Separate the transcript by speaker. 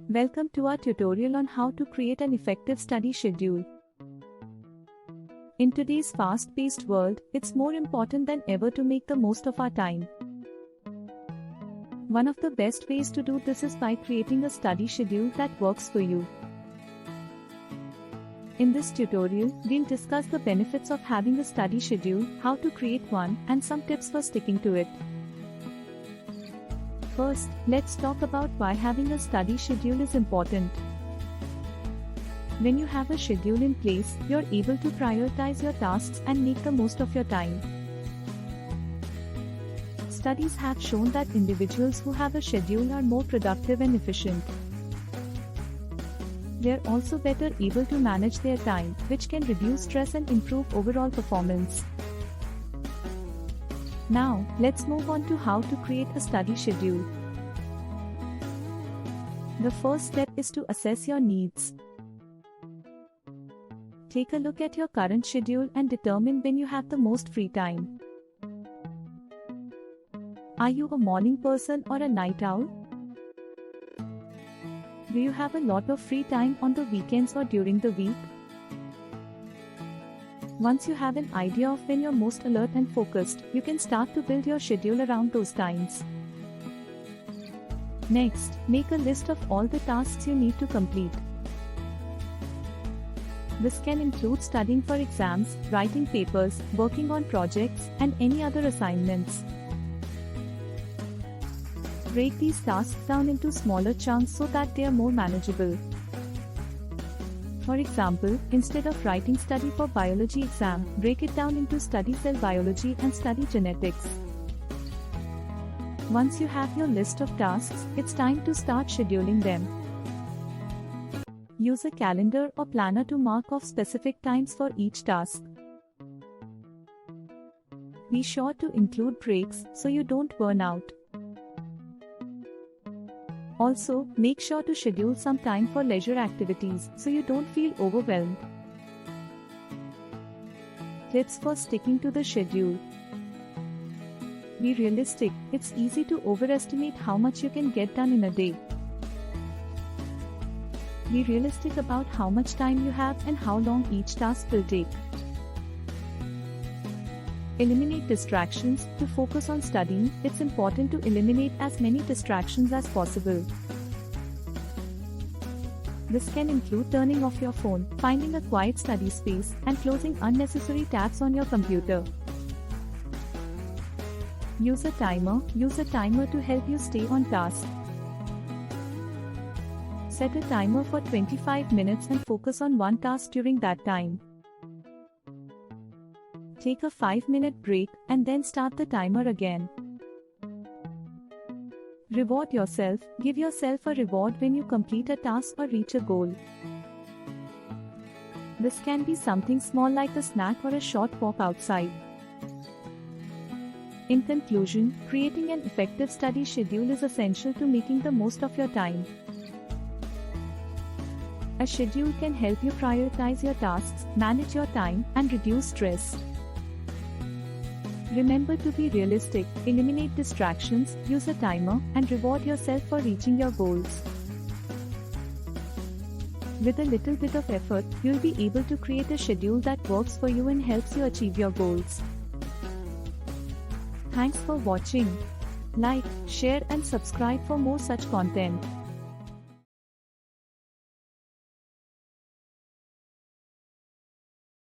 Speaker 1: Welcome to our tutorial on how to create an effective study schedule. In today's fast-paced world, it's more important than ever to make the most of our time. One of the best ways to do this is by creating a study schedule that works for you. In this tutorial, we'll discuss the benefits of having a study schedule, how to create one, and some tips for sticking to it. First, let's talk about why having a study schedule is important. When you have a schedule in place, you're able to prioritize your tasks and make the most of your time. Studies have shown that individuals who have a schedule are more productive and efficient. They're also better able to manage their time, which can reduce stress and improve overall performance. Now, let's move on to how to create a study schedule. The first step is to assess your needs. Take a look at your current schedule and determine when you have the most free time. Are you a morning person or a night owl? Do you have a lot of free time on the weekends or during the week? Once you have an idea of when you're most alert and focused, you can start to build your schedule around those times. Next, make a list of all the tasks you need to complete. This can include studying for exams, writing papers, working on projects, and any other assignments. Break these tasks down into smaller chunks so that they are more manageable. For example, instead of writing study for biology exam, break it down into study cell biology and study genetics. Once you have your list of tasks, it's time to start scheduling them. Use a calendar or planner to mark off specific times for each task. Be sure to include breaks so you don't burn out. Also, make sure to schedule some time for leisure activities so you don't feel overwhelmed. Tips for sticking to the schedule. Be realistic. It's easy to overestimate how much you can get done in a day. Be realistic about how much time you have and how long each task will take. Eliminate distractions. To focus on studying, it's important to eliminate as many distractions as possible. This can include turning off your phone, finding a quiet study space, and closing unnecessary tabs on your computer. Use a timer. Use a timer to help you stay on task. Set a timer for 25 minutes and focus on one task during that time. Take a 5-minute break and then start the timer again. Reward yourself. Give yourself a reward when you complete a task or reach a goal. This can be something small like a snack or a short walk outside. In conclusion, creating an effective study schedule is essential to making the most of your time. A schedule can help you prioritize your tasks, manage your time, and reduce stress. Remember to be realistic, eliminate distractions, use a timer, and reward yourself for reaching your goals. With a little bit of effort, you'll be able to create a schedule that works for you and helps you achieve your goals. Thanks for watching. Like, share, and subscribe for more such content.